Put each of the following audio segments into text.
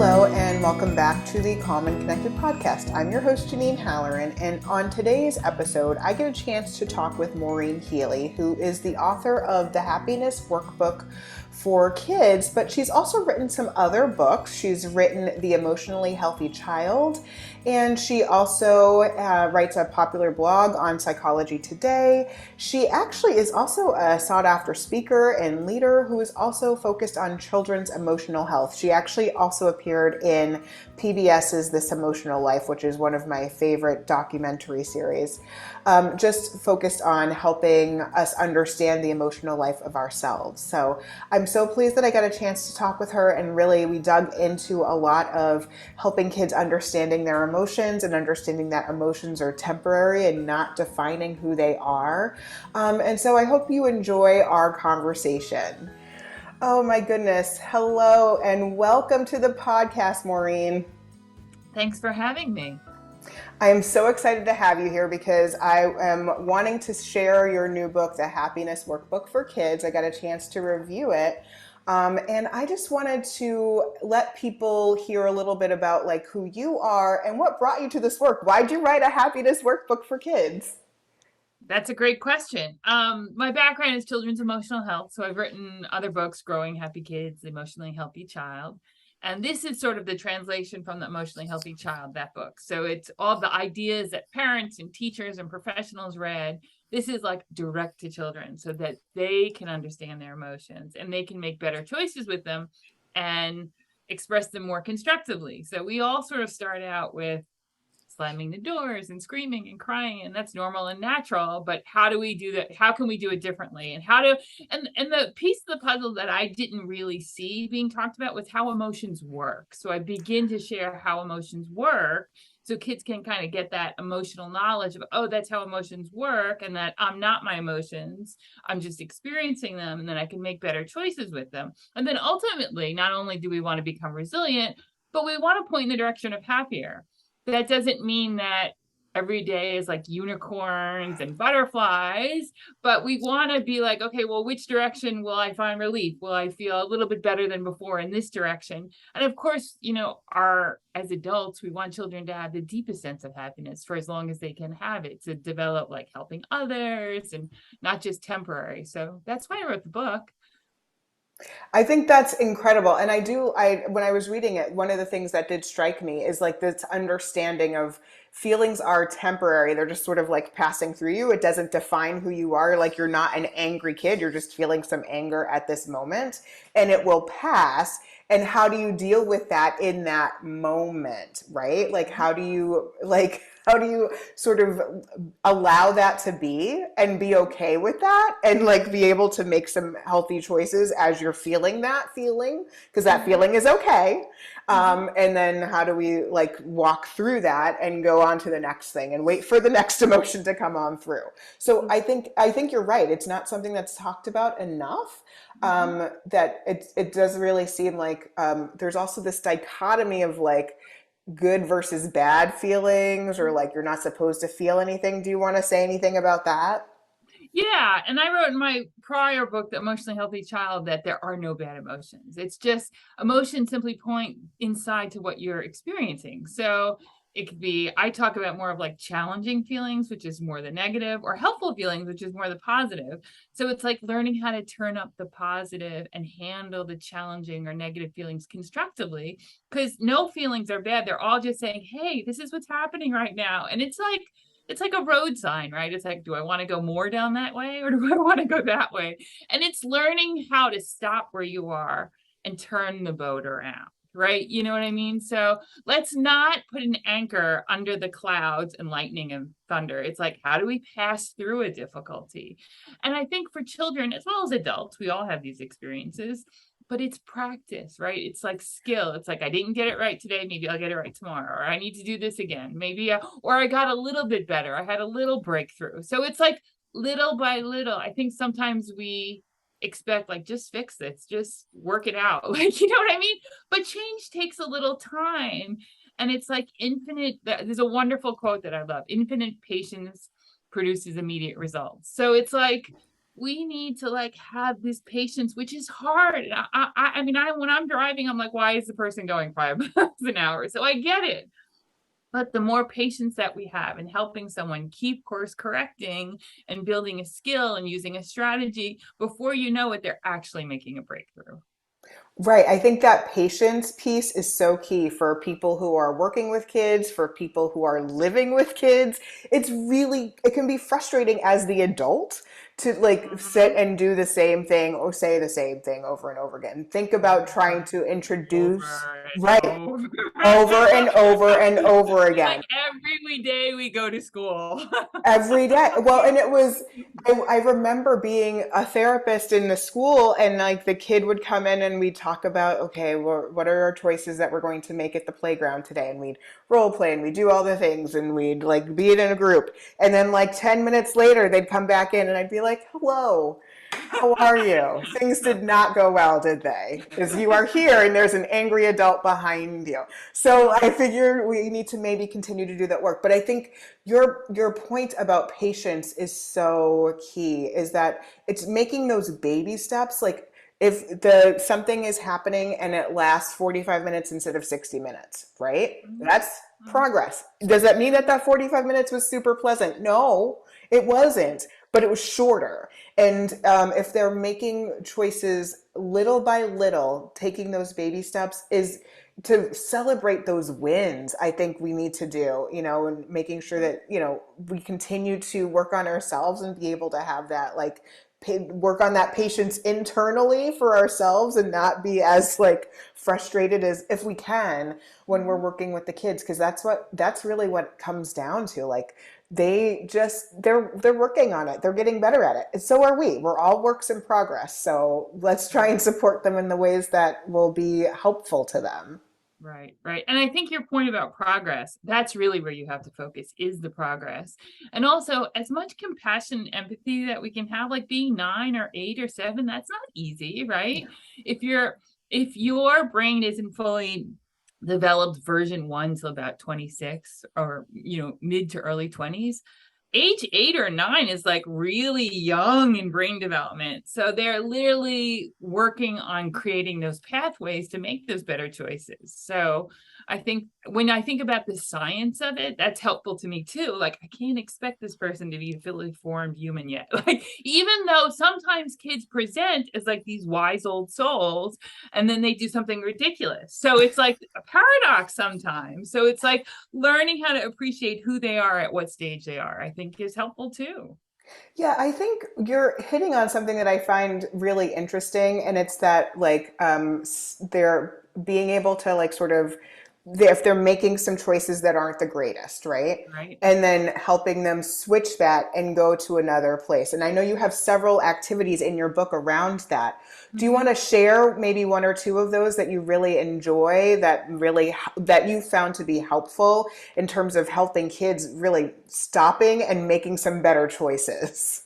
Hello and welcome back to the Calm and Connected podcast. I'm your host Janine Halloran, and on today's episode I get a chance to talk with Maureen Healy, who is the author of the Happiness Workbook for kids, but she's also written some other books. She's written The Emotionally Healthy Child, and she also writes a popular blog on Psychology Today. She actually is also a sought-after speaker and leader who is also focused on children's emotional health. She actually also appeared in PBS's This Emotional Life, which is one of my favorite documentary series, just focused on helping us understand the emotional life of ourselves. So I'm so pleased that I got a chance to talk with her, and really we dug into a lot of helping kids understanding their emotions and understanding that emotions are temporary and not defining who they are. And so I hope you enjoy our conversation. Oh my goodness. Hello and welcome to the podcast, Maureen. Thanks for having me. I am so excited to have you here because I am wanting to share your new book, The Happiness Workbook for Kids. I got a chance to review it. And I just wanted to let people hear a little bit about like who you are and what brought you to this work. Why'd you write a happiness workbook for kids? That's a great question. My background is children's emotional health. So I've written other books, Growing Happy Kids, The Emotionally Healthy Child. And this is sort of the translation from The Emotionally Healthy Child, that book. So it's all the ideas that parents and teachers and professionals read. This is like direct to children so that they can understand their emotions and they can make better choices with them and express them more constructively. So we all sort of start out with slamming the doors and screaming and crying, and that's normal and natural, but how do we do that? How can we do it differently? And the piece of the puzzle that I didn't really see being talked about was how emotions work. So I begin to share how emotions work so kids can kind of get that emotional knowledge of, oh, that's how emotions work, and that I'm not my emotions, I'm just experiencing them, and then I can make better choices with them. And then ultimately, not only do we want to become resilient, but we want to point in the direction of happier. That doesn't mean that every day is like unicorns and butterflies, but we want to be like, okay, well, which direction will I find relief? Will I feel a little bit better than before in this direction? And of course, as adults, we want children to have the deepest sense of happiness for as long as they can have it, to develop like helping others and not just temporary. So that's why I wrote the book. I think that's incredible. And when I was reading it, one of the things that did strike me is like this understanding of feelings are temporary. They're just sort of like passing through you. It doesn't define who you are. Like you're not an angry kid. You're just feeling some anger at this moment and it will pass. And how do you deal with that in that moment, right? Like how do you sort of allow that to be and be okay with that and like be able to make some healthy choices as you're feeling that feeling, because that feeling is okay. And then how do we like walk through that and go on to the next thing and wait for the next emotion to come on through? So I think you're right. It's not something that's talked about enough. That it does really seem like there's also this dichotomy of like good versus bad feelings, or like you're not supposed to feel anything. Do you want to say anything about that? Yeah. And I wrote in my prior book, The Emotionally Healthy Child, that there are no bad emotions. It's just emotions simply point inside to what you're experiencing. So it could be, I talk about more of like challenging feelings, which is more the negative, or helpful feelings, which is more the positive. So it's like learning how to turn up the positive and handle the challenging or negative feelings constructively, because no feelings are bad. They're all just saying, hey, this is what's happening right now. And it's like a road sign, right? It's like, do I want to go more down that way or do I want to go that way? And it's learning how to stop where you are and turn the boat around, right? You know what I mean? So let's not put an anchor under the clouds and lightning and thunder. It's like, how do we pass through a difficulty? And I think for children, as well as adults, we all have these experiences, but it's practice, right? It's like skill. It's like, I didn't get it right today. Maybe I'll get it right tomorrow, or I need to do this again. Maybe, or I got a little bit better. I had a little breakthrough. So it's like little by little. I think sometimes we expect like, just fix this, just work it out. Like, you know what I mean? But change takes a little time. And it's like there's a wonderful quote that I love: infinite patience produces immediate results. So it's like, we need to like have this patience, which is hard. I mean, when I'm driving, I'm like, why is the person going 5 miles an hour? So I get it. But the more patience that we have in helping someone keep course correcting and building a skill and using a strategy, before you know it, they're actually making a breakthrough. Right. I think that patience piece is so key for people who are working with kids, for people who are living with kids. It can be frustrating as the adult to like sit Mhm. and do the same thing or say the same thing over and over again. Think about trying Over to and introduce, over and right, over. over and over and over Like again. every day we go to school. Every day. Well, and I remember being a therapist in the school, and like the kid would come in and we'd talk about, okay, well, what are our choices that we're going to make at the playground today? And we'd role play and we'd do all the things and we'd like be in a group. And then like 10 minutes later, they'd come back in and I'd be like, hello. How are you? Things did not go well, did they? Because you are here and there's an angry adult behind you. So I figure we need to maybe continue to do that work. But I think your point about patience is so key, is that it's making those baby steps. Like if the something is happening and it lasts 45 minutes instead of 60 minutes, right? Mhm, That's mhm, progress. Does that mean that that 45 minutes was super pleasant? No, it wasn't, but it was shorter. And if they're making choices little by little, taking those baby steps is to celebrate those wins. I think we need to do, and making sure mhm. that, we continue to work on ourselves and be able to have that, like, work on that patience internally for ourselves and not be as like frustrated as if we can when we're Mhm. working with the kids, because that's really what it comes down to. Like they're working on it, they're getting better at it, and so are we. We're all works in progress, so let's try and Right. support them in the ways that will be helpful to them. Right, right. And I think your point about progress, that's really where you have to focus is the progress. And also as much compassion and empathy that we can have, like being 9 or 8 or 7, that's not easy, right? If you're if your brain isn't fully developed version 1 till about 26 or mid to early 20s, age 8 or 9 is like really young in brain development. So they're literally working on creating those pathways to make those better choices. So I think when I think about the science of it, that's helpful to me too. Like, I can't expect this person to be a fully formed human yet. Like, even though sometimes kids present as like these wise old souls, and then they do something ridiculous. So it's like a paradox sometimes. So it's like learning how to appreciate who they are at what stage they are, I think is helpful too. Yeah, I think you're hitting on something that I find really interesting, and it's that like they're being able to like sort of if they're making some choices that aren't the greatest, right? Right. And then helping them switch that and go to another place. And I know you have several activities in your book around that. Do you want Mhm. to share maybe one or two of those that you really enjoy, that you found to be helpful in terms of helping kids really stopping and making some better choices?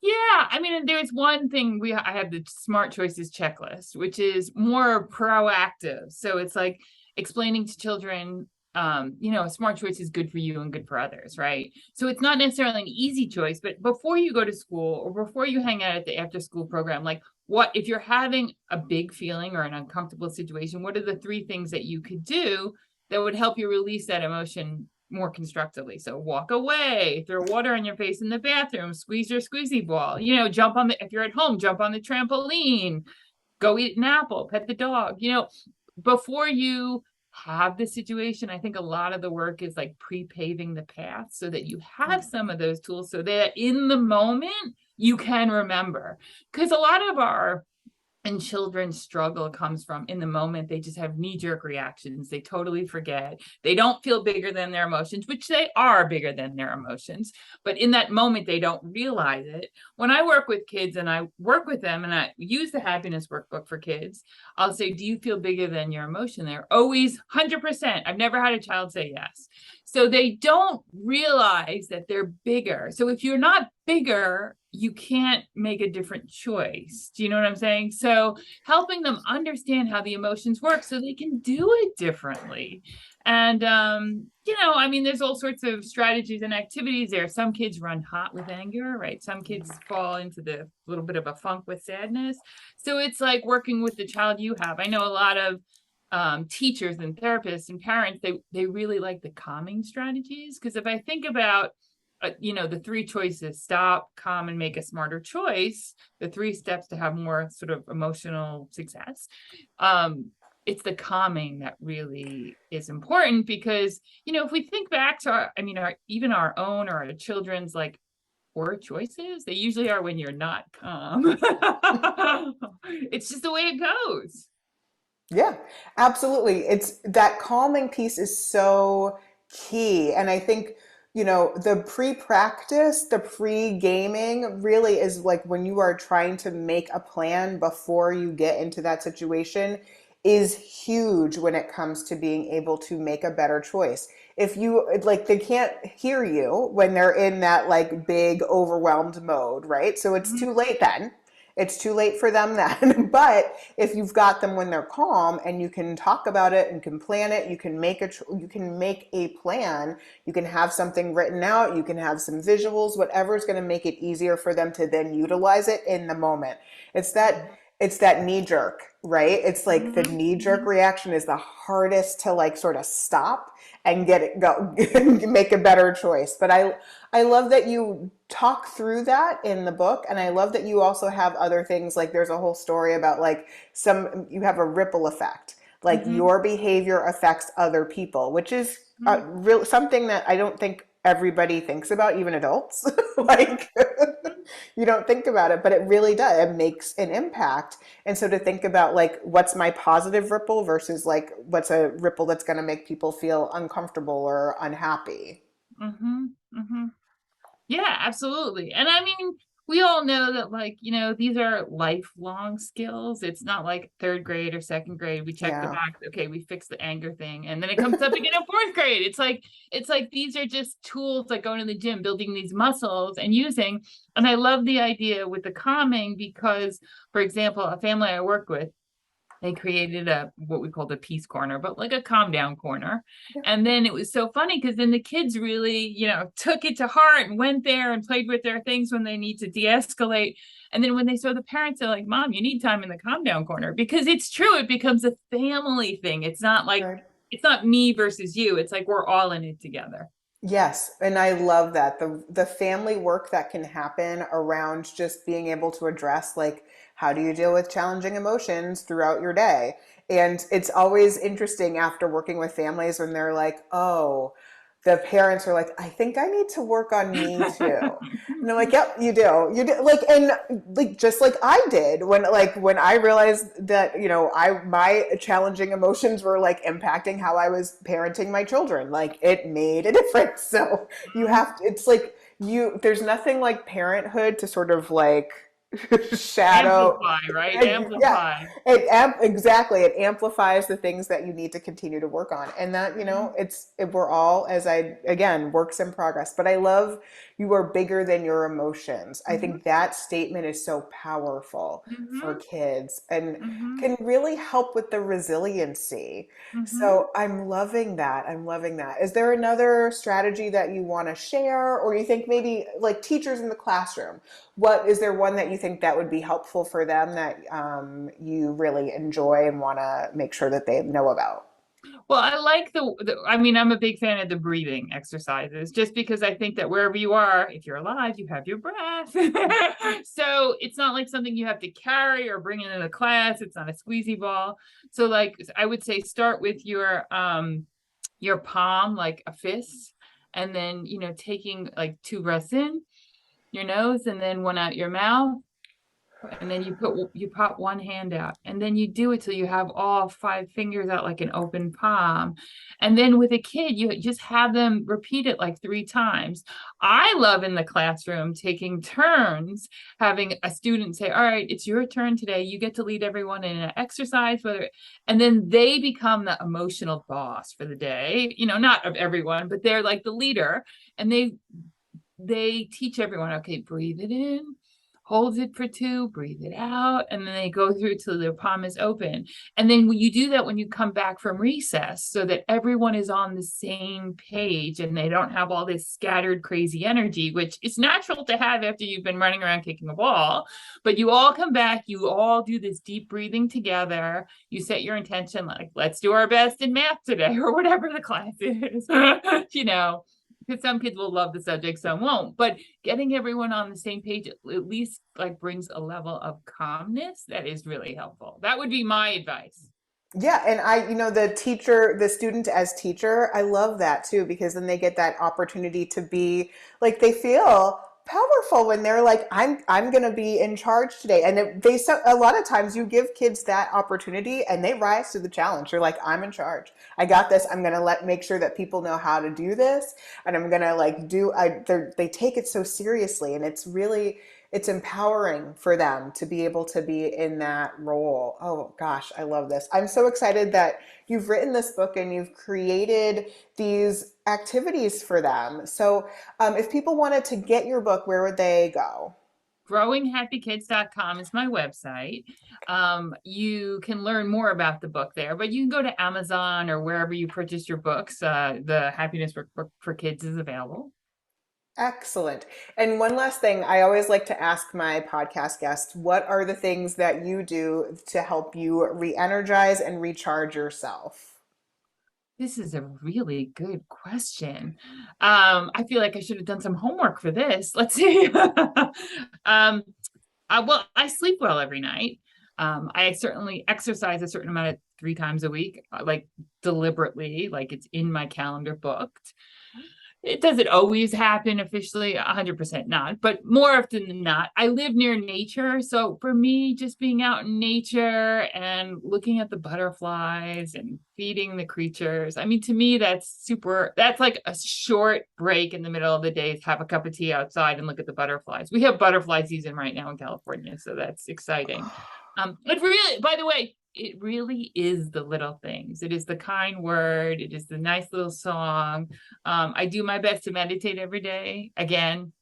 Yeah, I mean, and there's one thing I have the smart choices checklist, which is more proactive. So it's like explaining to children, a smart choice is good for you and good for others, right? So it's not necessarily an easy choice, but before you go to school or before you hang out at the after school program, like what if you're having a big feeling or an uncomfortable situation, what are the 3 things that you could do that would help you release that emotion more constructively? So walk away, throw water on your face in the bathroom, squeeze your squeezy ball, jump on if you're at home, jump on the trampoline, go eat an apple, pet the dog, before you have the situation. I think a lot of the work is like pre-paving the path so that you have some of those tools so that in the moment you can remember. Because a lot of our and children's struggle comes from in the moment they just have knee-jerk reactions, they totally forget, they don't feel bigger than their emotions, which they are bigger than their emotions, but in that moment they don't realize it. When I work with kids and I work with them and I use the happiness workbook for kids, I'll say, do you feel bigger than your emotion? They're always 100%. I've never had a child say yes. So they don't realize that they're bigger. So if you're not bigger, you can't make a different choice. Do you know what I'm saying? So helping them understand how the emotions work so they can do it differently. And I mean, there's all sorts of strategies and activities there. Some kids run hot with anger, right? Some kids fall into the little bit of a funk with sadness. So it's like working with the child you have. I know a lot of teachers and therapists and parents, they really like the calming strategies, because if I think about the three choices: stop, calm, and make a smarter choice, the three steps to have more sort of emotional success. It's the calming that really is important, because if we think back to even our own or our children's like poor choices, they usually are when you're not calm. It's just the way it goes. Yeah, absolutely. It's that calming piece is so key. And I think, the pre-practice, the pre-gaming really is like when you are trying to make a plan before you get into that situation is huge when it comes to being able to make a better choice. If you like, they can't hear you when they're in that like big overwhelmed mode, right? So it's Mhm. too late then. It's too late for them then. But if you've got them when they're calm and you can talk about it and can plan it, you can make a plan, you can have something written out, you can have some visuals, whatever is going to make it easier for them to then utilize it in the moment. It's that it's that knee jerk, right? It's like the Mhm. knee jerk Mhm. reaction is the hardest to like sort of stop and get it go make a better choice. But I love that you talk through that in the book, and I love that you also have other things, like there's a whole story about like you have a ripple effect, like Mhm. your behavior affects other people, which is Mhm. real something that I don't think everybody thinks about, even adults. Mhm. Like you don't think about it, but it really does. It makes an impact. And so to think about like what's my positive ripple versus like what's a ripple that's going to make people feel uncomfortable or unhappy. Mhm. Mhm. Yeah, absolutely. And I mean, we all know that, like, these are lifelong skills. It's not like third grade or second grade. We check the Yeah. box. Okay, we fixed the anger thing. And then it comes up again in fourth grade. It's like these are just tools, like going to the gym, building these muscles and using. And I love the idea with the calming because, for example, a family I work with, they created a what we called a peace corner, but like a calm down corner. And then it was so funny because then the kids really, took it to heart and went there and played with their things when they need to de-escalate. And then when they saw the parents, they're like, Mom, you need time in the calm down corner, because it's true. It becomes a family thing. It's not like Right. it's not me versus you. It's like we're all in it together. Yes, and I love that the family work that can happen around just being able to address like how do you deal with challenging emotions throughout your day. And it's always interesting after working with families when they're like, "Oh, the parents are like, I think I need to work on me too." And I'm like, "Yep, you do. You do." Like, and like just like I did when I realized that, I my challenging emotions were like impacting how I was parenting my children. Like it made a difference. So it's like there's nothing like parenthood to sort of like shadow. Amplify, right? Yeah, Amplify. exactly. It amplifies the things that you need to continue to work on, and that we're all, as I again, works in progress. But I love you are bigger than your emotions. I Mm-hmm. think that statement is so powerful for Mm-hmm. kids and Mm-hmm. can really help with the resiliency. Mm-hmm. So I'm loving that. I'm loving that. Is there another strategy that you want to share, or you think maybe like teachers in the classroom? What is there one that you think that would be helpful for them that you really enjoy and want to make sure that they know about? Well, I like I mean, I'm a big fan of the breathing exercises just because I think that wherever you are, if you're alive, you have your breath. So it's not like something you have to carry or bring into the class. It's not a squeezy ball. So like I would say start with your palm like a fist, and then taking like two breaths in your nose and then one out your mouth, and then you pop one hand out, and then you do it till you have all five fingers out like an open palm. And then with a kid, you just have them repeat it like three times. I love in the classroom taking turns, having a student say, all right, it's your turn today, you get to lead everyone in an exercise, and then they become the emotional boss for the day, not of everyone, but they're like the leader. And they teach everyone, okay, breathe it in, holds it for 2, breathe it out, and then they go through till their palm is open. And then when you do that, when you come back from recess, so that everyone is on the same page and they don't have all this scattered crazy energy, which is natural to have after you've been running around kicking a ball. But you all come back, you all do this deep breathing together. You set your intention, like, let's do our best in math today, or whatever the class is. Because some kids will love the subject, some won't. But getting everyone on the same page at least like brings a level of calmness that is really helpful. That would be my advice. Yeah, and the student as teacher, I love that too, because then they get that opportunity to be like, they feel powerful when they're like, I'm going to be in charge today. And a lot of times you give kids that opportunity and they rise to the challenge. They're like, I'm in charge. I got this. I'm going to make sure that people know how to do this. And I'm going to they take it so seriously, and it's empowering for them to be able to be in that role. Oh gosh, I love this. I'm so excited that you've written this book and you've created these activities for them. So if people wanted to get your book, where would they go? growinghappykids.com is my website. You can learn more about the book there, but you can go to Amazon or wherever you purchase your books. The Happiness Workbook for Kids is available. Excellent. And one last thing, I always like to ask my podcast guests, what are the things that you do to help you re-energize and recharge yourself? This is a really good question. I feel like I should have done some homework for this. Let's see. Well, I sleep well every night. I certainly exercise a certain amount of 3 times a week, like deliberately, like it's in my calendar booked. It doesn't always happen officially, 100% not, but more often than not, I live near nature. So for me, just being out in nature and looking at the butterflies and feeding the creatures, I mean, to me, that's like a short break in the middle of the day to have a cup of tea outside and look at the butterflies. We have butterfly season right now in California, so that's exciting. It really, by the way, it really is the little things. It is the kind word. It is the nice little song. I do my best to meditate every day. Again,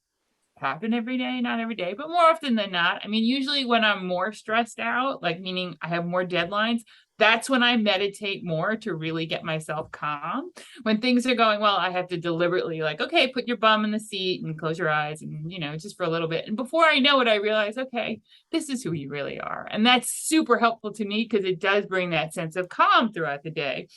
happen every day, not every day, but more often than not. I mean, usually when I'm more stressed out, like meaning I have more deadlines, that's when I meditate more to really get myself calm. When things are going well, I have to deliberately like, okay, put your bum in the seat and close your eyes and, just for a little bit. And before I know it, I realize, okay, this is who you really are. And that's super helpful to me because it does bring that sense of calm throughout the day.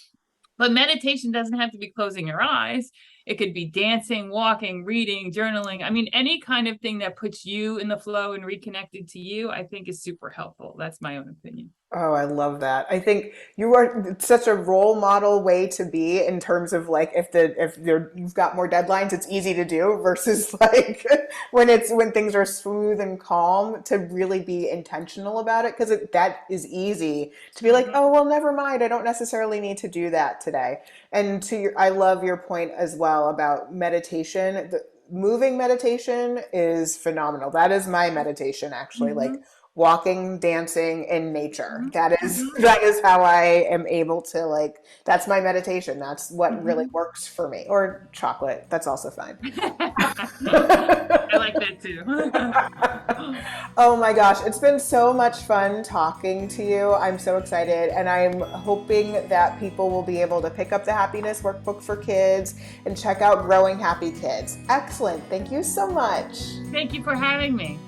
But meditation doesn't have to be closing your eyes. It could be dancing, walking, reading, journaling. I mean, any kind of thing that puts you in the flow and reconnected to you, I think is super helpful. That's my own opinion. Oh, I love that. I think you are such a role model way to be in terms of like you've got more deadlines, it's easy to do versus like when things are smooth and calm to really be intentional about it, because that is easy to be like, oh, well, never mind. I don't necessarily need to do that today. And I love your point as well about meditation. Moving meditation is phenomenal. That is my meditation, actually. Like walking, dancing in nature. That is how I am able to that's my meditation. That's what really works for me. Or chocolate. That's also fine. I like that too. Oh my gosh, it's been so much fun talking to you. I'm so excited, and I'm hoping that people will be able to pick up the Happiness Workbook for Kids and check out Growing Happy Kids. Excellent. Thank you so much. Thank you for having me.